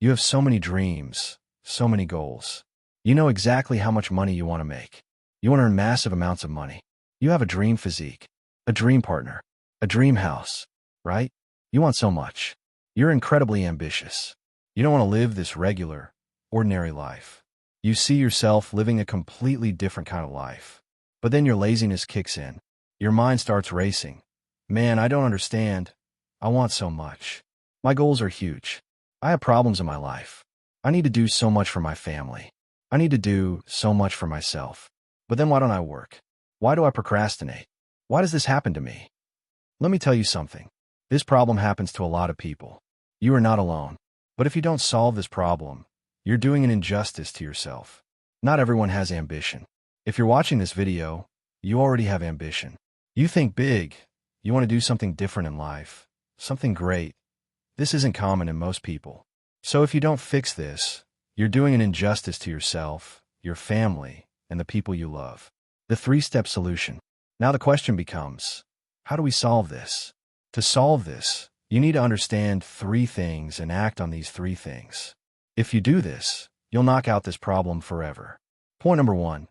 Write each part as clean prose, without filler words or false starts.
You have so many dreams, so many goals. You know exactly how much money you want to make. You want to earn massive amounts of money. You have a dream physique, a dream partner, a dream house, right? You want so much. You're incredibly ambitious. You don't want to live this regular, ordinary life. You see yourself living a completely different kind of life. But then your laziness kicks in. Your mind starts racing. Man, I don't understand. I want so much. My goals are huge. I have problems in my life. I need to do so much for my family. I need to do so much for myself. But then why don't I work? Why do I procrastinate? Why does this happen to me? Let me tell you something. This problem happens to a lot of people. You are not alone. But if you don't solve this problem, you're doing an injustice to yourself. Not everyone has ambition. If you're watching this video, you already have ambition. You think big. You want to do something different in life. Something great. This isn't common in most people. So if you don't fix this, you're doing an injustice to yourself, your family, and the people you love. The three-step solution. Now the question becomes, how do we solve this? To solve this, you need to understand three things and act on these three things. If you do this, you'll knock out this problem forever. Point number one,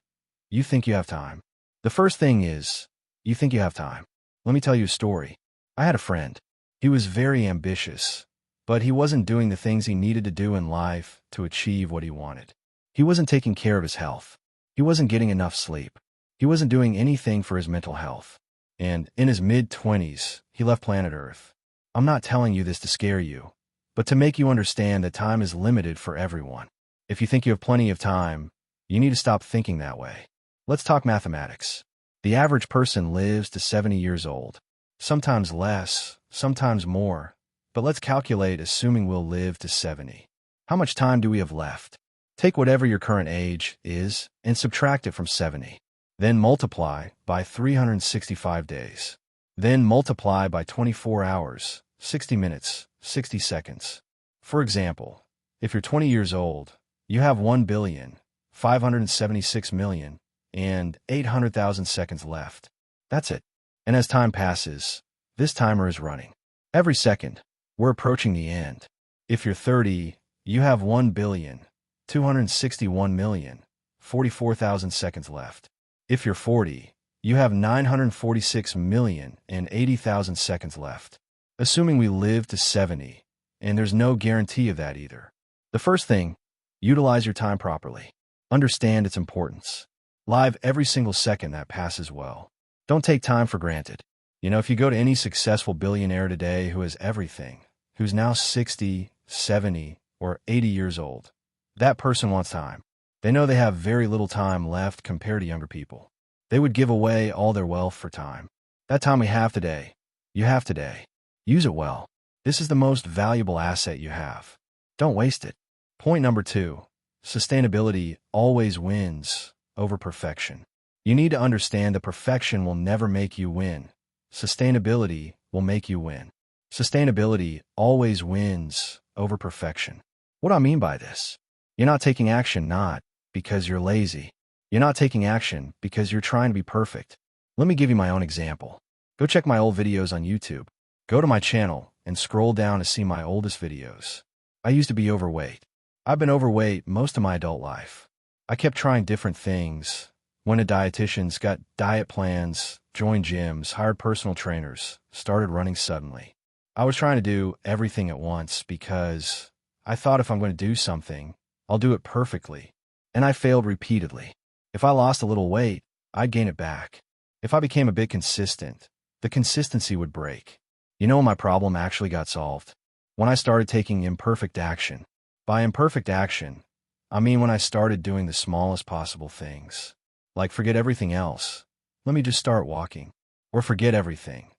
you think you have time. The first thing is, you think you have time. Let me tell you a story. I had a friend. He was very ambitious, but he wasn't doing the things he needed to do in life to achieve what he wanted. He wasn't taking care of his health. He wasn't getting enough sleep. He wasn't doing anything for his mental health. And in his mid-20s, he left planet Earth. I'm not telling you this to scare you, but to make you understand that time is limited for everyone. If you think you have plenty of time, you need to stop thinking that way. Let's talk mathematics. The average person lives to 70 years old. Sometimes less, sometimes more. But let's calculate assuming we'll live to 70. How much time do we have left? Take whatever your current age is and subtract it from 70. Then multiply by 365 days. Then multiply by 24 hours, 60 minutes, 60 seconds. For example, if you're 20 years old, you have 1,576,800,000 seconds left. That's it. And as time passes, this timer is running. Every second, we're approaching the end. If you're 30, you have 1,261,044,000 seconds left. If you're 40, you have 946,080,000 seconds left. Assuming we live to 70, and there's no guarantee of that either. The first thing, utilize your time properly. Understand its importance. Live every single second that passes well. Don't take time for granted. You know, if you go to any successful billionaire today who has everything, who's now 60, 70, or 80 years old, that person wants time. They know they have very little time left compared to younger people. They would give away all their wealth for time. That time we have today, you have today. Use it well. This is the most valuable asset you have. Don't waste it. Point number two, sustainability always wins over perfection. You need to understand that perfection will never make you win. Sustainability will make you win. Sustainability always wins over perfection. What do I mean by this? You're not taking action not because you're lazy. You're not taking action because you're trying to be perfect. Let me give you my own example. Go check my old videos on YouTube. Go to my channel and scroll down to see my oldest videos. I used to be overweight. I've been overweight most of my adult life. I kept trying different things. Went to dietitians, got diet plans, joined gyms, hired personal trainers, started running suddenly. I was trying to do everything at once because I thought if I'm going to do something, I'll do it perfectly. And I failed repeatedly. If I lost a little weight, I'd gain it back. If I became a bit consistent, the consistency would break. You know when my problem actually got solved? When I started taking imperfect action. By imperfect action, I mean when I started doing the smallest possible things. Like forget everything else. Let me just start walking. Or forget everything.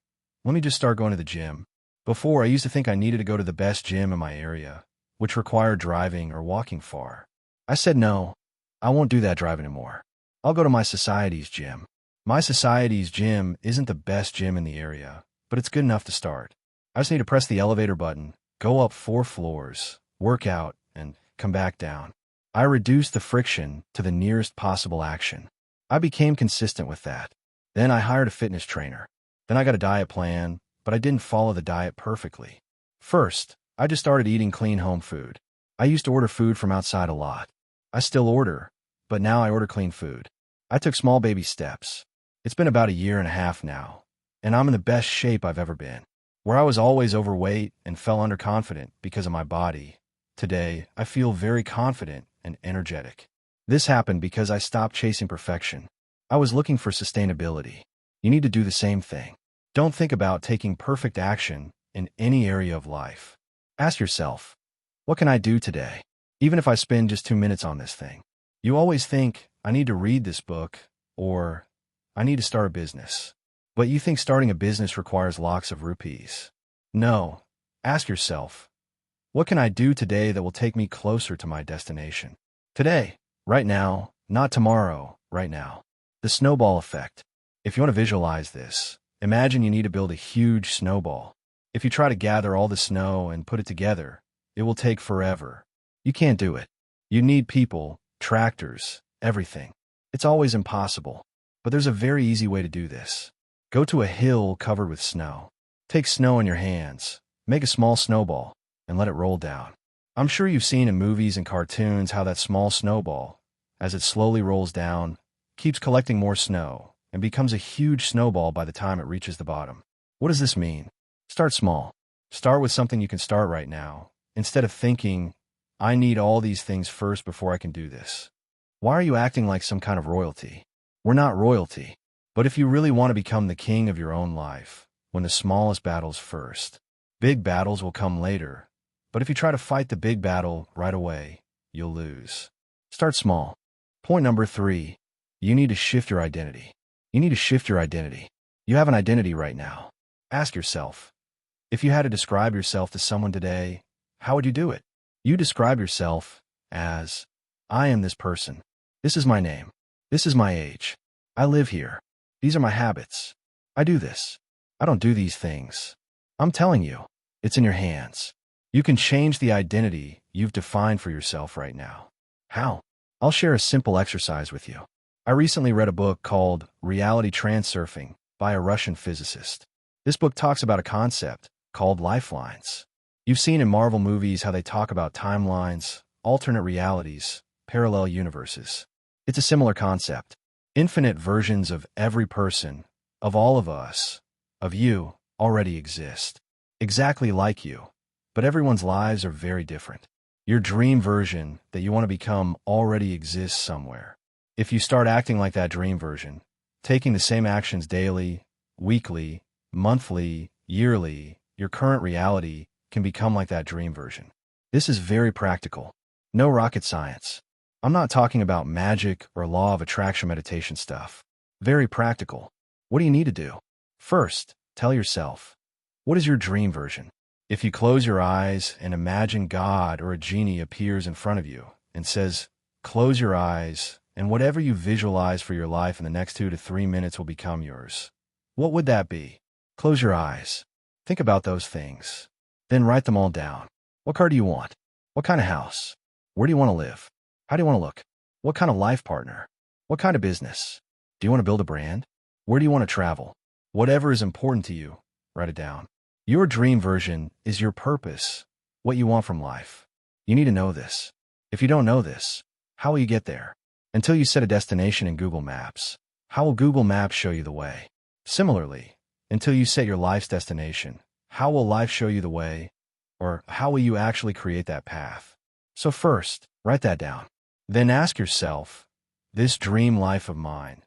Let me just start going to the gym. Before, I used to think I needed to go to the best gym in my area, which required driving or walking far. I said no, I won't do that drive anymore. I'll go to my society's gym. My society's gym isn't the best gym in the area, but it's good enough to start. I just need to press the elevator button, go up 4 floors, work out, and come back down. I reduced the friction to the nearest possible action. I became consistent with that. Then I hired a fitness trainer. Then I got a diet plan, but I didn't follow the diet perfectly. First, I just started eating clean home food. I used to order food from outside a lot. I still order, but now I order clean food. I took small baby steps. It's been about a year and a half now, and I'm in the best shape I've ever been. Where I was always overweight and fell underconfident because of my body, today I feel very confident and energetic. This happened because I stopped chasing perfection. I was looking for sustainability. You need to do the same thing. Don't think about taking perfect action in any area of life. Ask yourself, what can I do today? Even if I spend just 2 minutes on this thing. You always think, I need to read this book, or I need to start a business. But you think starting a business requires lakhs of rupees. No. Ask yourself, what can I do today that will take me closer to my destination? Today, right now, not tomorrow, right now. The snowball effect. If you want to visualize this, imagine you need to build a huge snowball. If you try to gather all the snow and put it together, it will take forever. You can't do it. You need people, tractors, everything. It's always impossible. But there's a very easy way to do this. Go to a hill covered with snow. Take snow in your hands, make a small snowball, and let it roll down. I'm sure you've seen in movies and cartoons how that small snowball, as it slowly rolls down, keeps collecting more snow and becomes a huge snowball by the time it reaches the bottom. What does this mean? Start small. Start with something you can start right now, instead of thinking, I need all these things first before I can do this. Why are you acting like some kind of royalty? We're not royalty. But if you really want to become the king of your own life, win the smallest battles first. Big battles will come later, but if you try to fight the big battle right away, you'll lose. Start small. Point number 3, you need to shift your identity. You need to shift your identity. You have an identity right now. Ask yourself, if you had to describe yourself to someone today, how would you do it? You describe yourself as, I am this person. This is my name. This is my age. I live here. These are my habits. I do this. I don't do these things. I'm telling you, it's in your hands. You can change the identity you've defined for yourself right now. How? I'll share a simple exercise with you. I recently read a book called Reality Transurfing by a Russian physicist. This book talks about a concept called lifelines. You've seen in Marvel movies how they talk about timelines, alternate realities, parallel universes. It's a similar concept. Infinite versions of every person, of all of us, of you, already exist. Exactly like you. But everyone's lives are very different. Your dream version that you want to become already exists somewhere. If you start acting like that dream version, taking the same actions daily, weekly, monthly, yearly, your current reality can become like that dream version. This is very practical. No rocket science. I'm not talking about magic or law of attraction meditation stuff. Very practical. What do you need to do? First, tell yourself, what is your dream version? If you close your eyes and imagine God or a genie appears in front of you and says, close your eyes, and whatever you visualize for your life in the next 2 to 3 minutes will become yours. What would that be? Close your eyes. Think about those things. Then write them all down. What car do you want? What kind of house? Where do you want to live? How do you want to look? What kind of life partner? What kind of business? Do you want to build a brand? Where do you want to travel? Whatever is important to you, write it down. Your dream version is your purpose, what you want from life. You need to know this. If you don't know this, how will you get there? Until you set a destination in Google Maps, how will Google Maps show you the way? Similarly, until you set your life's destination, how will life show you the way? Or how will you actually create that path? So first, write that down. Then ask yourself, this dream life of mine,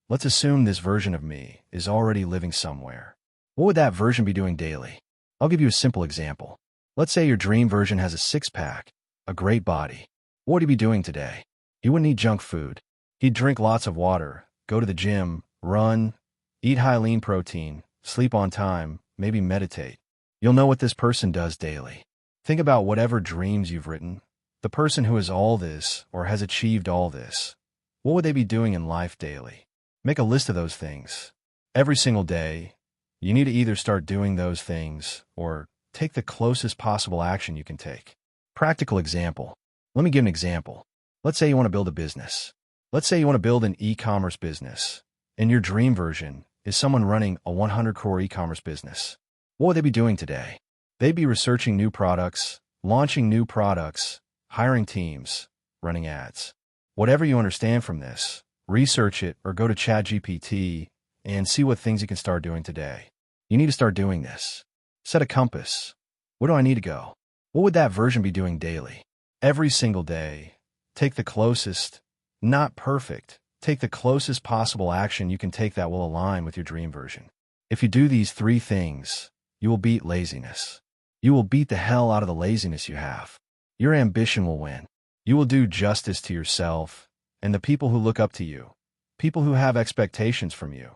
let's assume this version of me is already living somewhere. What would that version be doing daily? I'll give you a simple example. Let's say your dream version has a six-pack, a great body. What would he be doing today? He wouldn't eat junk food. He'd drink lots of water, go to the gym, run, eat high lean protein, sleep on time, maybe meditate. You'll know what this person does daily. Think about whatever dreams you've written. The person who has all this or has achieved all this, what would they be doing in life daily? Make a list of those things. Every single day, you need to either start doing those things or take the closest possible action you can take. Practical example. Let me give an example. Let's say you want to build a business. Let's say you want to build an e-commerce business, and your dream version is someone running a 100 crore e-commerce business. What would they be doing today? They'd be researching new products, launching new products, hiring teams, running ads. Whatever you understand from this, research it or go to ChatGPT and see what things you can start doing today. You need to start doing this. Set a compass. Where do I need to go? What would that version be doing daily? Every single day. Take the closest, not perfect, take the closest possible action you can take that will align with your dream version. If you do these 3 things, you will beat laziness. You will beat the hell out of the laziness you have. Your ambition will win. You will do justice to yourself and the people who look up to you, people who have expectations from you,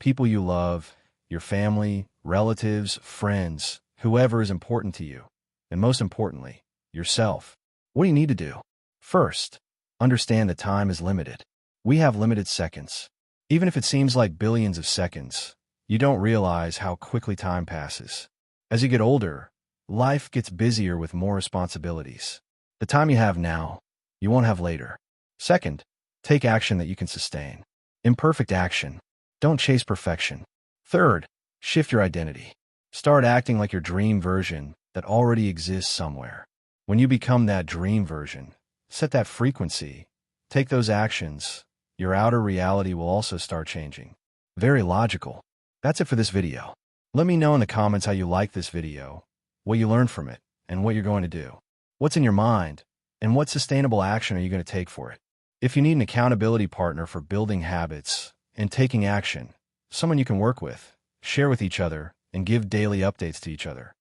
people you love, your family, relatives, friends, whoever is important to you, and most importantly, yourself. What do you need to do? First, understand that time is limited. We have limited seconds. Even if it seems like billions of seconds, you don't realize how quickly time passes. As you get older, life gets busier with more responsibilities. The time you have now, you won't have later. Second, take action that you can sustain. Imperfect action. Don't chase perfection. Third, shift your identity. Start acting like your dream version that already exists somewhere. When you become that dream version, set that frequency, take those actions, your outer reality will also start changing. Very logical. That's it for this video. Let me know in the comments how you like this video, what you learned from it, and what you're going to do. What's in your mind, and what sustainable action are you going to take for it? If you need an accountability partner for building habits and taking action, someone you can work with, share with each other, and give daily updates to each other.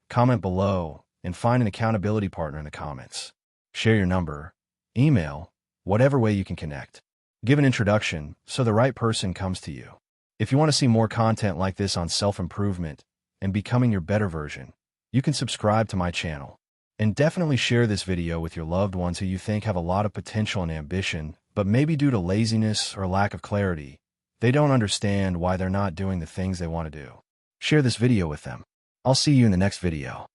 Comment below and find an accountability partner in the comments. Share your number, email, whatever way you can connect. Give an introduction so the right person comes to you. If you want to see more content like this on self-improvement and becoming your better version, you can subscribe to my channel. And definitely share this video with your loved ones who you think have a lot of potential and ambition, but maybe due to laziness or lack of clarity, they don't understand why they're not doing the things they want to do. Share this video with them. I'll see you in the next video.